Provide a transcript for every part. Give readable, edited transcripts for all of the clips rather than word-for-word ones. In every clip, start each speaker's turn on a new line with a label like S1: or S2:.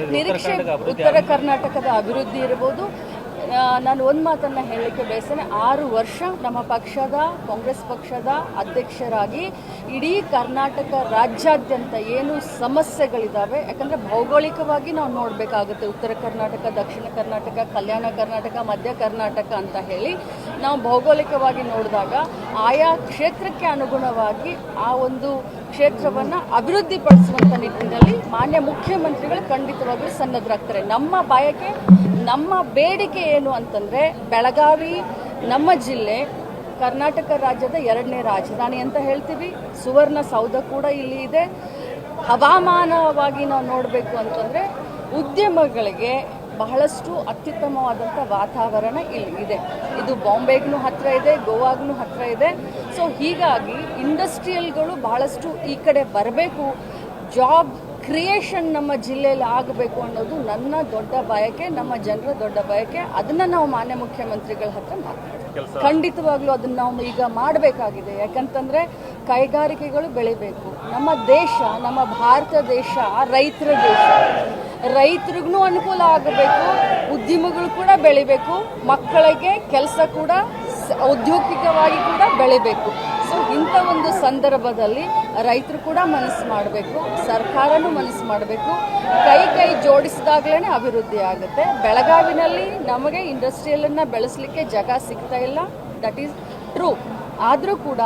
S1: ನಿರೀಕ್ಷೆ ಉತ್ತರ ಕರ್ನಾಟಕದ ಅಭಿವೃದ್ಧಿ ಇರಬಹುದು. ನಾನು ಒಂದು ಮಾತನ್ನು ಹೇಳಲಿಕ್ಕೆ ಬಯಸ್ತೇನೆ, 6 ವರ್ಷ ನಮ್ಮ ಪಕ್ಷದ ಕಾಂಗ್ರೆಸ್ ಪಕ್ಷದ ಅಧ್ಯಕ್ಷರಾಗಿ ಇಡೀ ಕರ್ನಾಟಕ ರಾಜ್ಯಾದ್ಯಂತ ಏನು ಸಮಸ್ಯೆಗಳಿದ್ದಾವೆ, ಯಾಕಂದರೆ ಭೌಗೋಳಿಕವಾಗಿ ನಾವು ನೋಡಬೇಕಾಗುತ್ತೆ. ಉತ್ತರ ಕರ್ನಾಟಕ, ದಕ್ಷಿಣ ಕರ್ನಾಟಕ, ಕಲ್ಯಾಣ ಕರ್ನಾಟಕ, ಮಧ್ಯ ಕರ್ನಾಟಕ ಅಂತ ಹೇಳಿ ನಾವು ಭೌಗೋಳಿಕವಾಗಿ ನೋಡಿದಾಗ ಆಯಾ ಕ್ಷೇತ್ರಕ್ಕೆ ಅನುಗುಣವಾಗಿ ಆ ಒಂದು ಕ್ಷೇತ್ರವನ್ನು ಅಭಿವೃದ್ಧಿಪಡಿಸುವಂಥ ನಿಟ್ಟಿನಲ್ಲಿ ಮಾನ್ಯ ಮುಖ್ಯಮಂತ್ರಿಗಳು ಖಂಡಿತವಾಗ್ಲೂ ಸನ್ನದ್ಧರಾಗ್ತಾರೆ. ನಮ್ಮ ಬಯಕೆ, ನಮ್ಮ ಬೇಡಿಕೆ ಏನು ಅಂತಂದರೆ, ಬೆಳಗಾವಿ ನಮ್ಮ ಜಿಲ್ಲೆ ಕರ್ನಾಟಕ ರಾಜ್ಯದ 2ನೇ ರಾಜಧಾನಿ ಅಂತ ಹೇಳ್ತೀವಿ. ಸುವರ್ಣ ಸೌಧ ಕೂಡ ಇಲ್ಲಿ ಇದೆ. ಹವಾಮಾನವಾಗಿ ನಾವು ನೋಡಬೇಕು ಅಂತಂದರೆ ಉದ್ಯಮಗಳಿಗೆ ಬಹಳಷ್ಟು ಅತ್ಯುತ್ತಮವಾದಂಥ ವಾತಾವರಣ ಇಲ್ಲಿ ಇದೆ. ಇದು ಬಾಂಬೆಗೂ ಹತ್ತಿರ ಇದೆ, ಗೋವಾಗೂ ಹತ್ತಿರ ಇದೆ. ಸೊ ಹೀಗಾಗಿ ಇಂಡಸ್ಟ್ರಿಯಲ್ಗಳು ಬಹಳಷ್ಟು ಈ ಕಡೆ ಬರಬೇಕು, ಜಾಬ್ ಕ್ರಿಯೇಷನ್ ನಮ್ಮ ಜಿಲ್ಲೆಯಲ್ಲಿ ಆಗಬೇಕು ಅನ್ನೋದು ನನ್ನ ದೊಡ್ಡ ಬಯಕೆ, ನಮ್ಮ ಜನರ ದೊಡ್ಡ ಬಯಕೆ. ಅದನ್ನು ನಾವು ಮಾನ್ಯ ಮುಖ್ಯಮಂತ್ರಿಗಳ ಹತ್ರ ಮಾತಾಡ್ತೀವಿ. ಖಂಡಿತವಾಗ್ಲೂ ಅದನ್ನು ನಾವು ಈಗ ಮಾಡಬೇಕಾಗಿದೆ. ಯಾಕಂತಂದರೆ ಕೈಗಾರಿಕೆಗಳು ಬೆಳಿಬೇಕು. ನಮ್ಮ ದೇಶ, ನಮ್ಮ ಭಾರತ ದೇಶ ರೈತರ ದೇಶ. ರೈತರಿಗೂ ಅನುಕೂಲ ಆಗಬೇಕು, ಉದ್ಯಮಗಳು ಕೂಡ ಬೆಳಿಬೇಕು, ಮಕ್ಕಳಿಗೆ ಕೆಲಸ ಕೂಡ ಔದ್ಯೋಗಿಕವಾಗಿ ಕೂಡ ಬೆಳಿಬೇಕು. ಸೊ ಇಂಥ ಒಂದು ಸಂದರ್ಭದಲ್ಲಿ ರೈತರು ಕೂಡ ಮನಸ್ಸು ಮಾಡಬೇಕು, ಸರ್ಕಾರನೂ ಮನಸ್ಸು ಮಾಡಬೇಕು. ಕೈ ಜೋಡಿಸಿದಾಗಲೇ ಅಭಿವೃದ್ಧಿ ಆಗುತ್ತೆ. ಬೆಳಗಾವಿನಲ್ಲಿ ನಮಗೆ ಇಂಡಸ್ಟ್ರಿಯಲನ್ನು ಬೆಳೆಸಲಿಕ್ಕೆ ಜಾಗ ಸಿಗ್ತಾ ಇಲ್ಲ, ದಟ್ ಈಸ್ ಟ್ರೂ. ಆದರೂ ಕೂಡ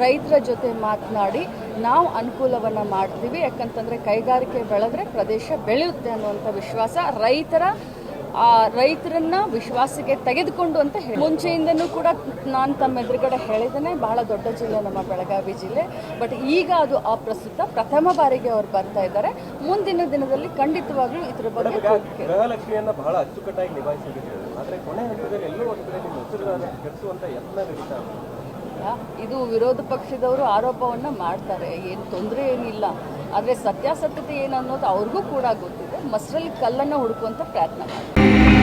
S1: ರೈತರ ಜೊತೆ ಮಾತನಾಡಿ ನಾವು ಅನುಕೂಲವನ್ನು ಮಾಡ್ತೀವಿ. ಯಾಕಂತಂದರೆ ಕೈಗಾರಿಕೆ ಬೆಳೆದ್ರೆ ಪ್ರದೇಶ ಬೆಳೆಯುತ್ತೆ ಅನ್ನುವಂಥ ವಿಶ್ವಾಸ ರೈತರನ್ನ ವಿಶ್ವಾಸಕ್ಕೆ ತೆಗೆದುಕೊಂಡು ಅಂತ ಹೇಳಿ ಮುಂಚೆಯಿಂದನೂ ಕೂಡ ನಾನು ತಮ್ಮ ಎದುರುಗಡೆ ಹೇಳಿದ್ದೇನೆ. ಬಹಳ ದೊಡ್ಡ ಜಿಲ್ಲೆ ನಮ್ಮ ಬೆಳಗಾವಿ ಜಿಲ್ಲೆ. ಬಟ್ ಈಗ ಅದು ಅಪ್ರಸ್ತುತ. ಪ್ರಥಮ ಬಾರಿಗೆ ಅವರು ಬರ್ತಾ ಇದ್ದಾರೆ. ಮುಂದಿನ ದಿನದಲ್ಲಿ ಖಂಡಿತವಾಗ್ಲೂ ಇದ್ರ ಬಗ್ಗೆ
S2: ಗೃಹಲಕ್ಷ್ಮಿಯನ್ನ ಬಹಳ ಅಚ್ಚುಕಟ್ಟಾಗಿ ನಿಭಾಯಿಸಿದ್ದಾರೆ. ಆದರೆ ಕೊನೆ ಹಂತದಲ್ಲಿ ಎಲ್ಲೋ ಒಂದು ಕಡೆ ನಿಮ್ಮ ಹೆಸರುಗಳನ್ನು ಕೆಡಿಸುವಂತ ಯತ್ನ ನಡೀತಾ ಇದೆ.
S1: ಇದು ವಿರೋಧ ಪಕ್ಷದವರು ಆರೋಪವನ್ನು ಮಾಡ್ತಾರೆ, ಏನು ತೊಂದರೆ ಏನಿಲ್ಲ. ಆದರೆ ಸತ್ಯಾಸತ್ಯತೆ ಏನು ಅನ್ನೋದು ಅವ್ರಿಗೂ ಕೂಡ ಗೊತ್ತಿದೆ. ಮಸ್ರಲ್ಲಿ ಕಲ್ಲನ್ನು ಹುಡುಕುವಂಥ ಪ್ರಯತ್ನ ಮಾಡ್ತಾರೆ.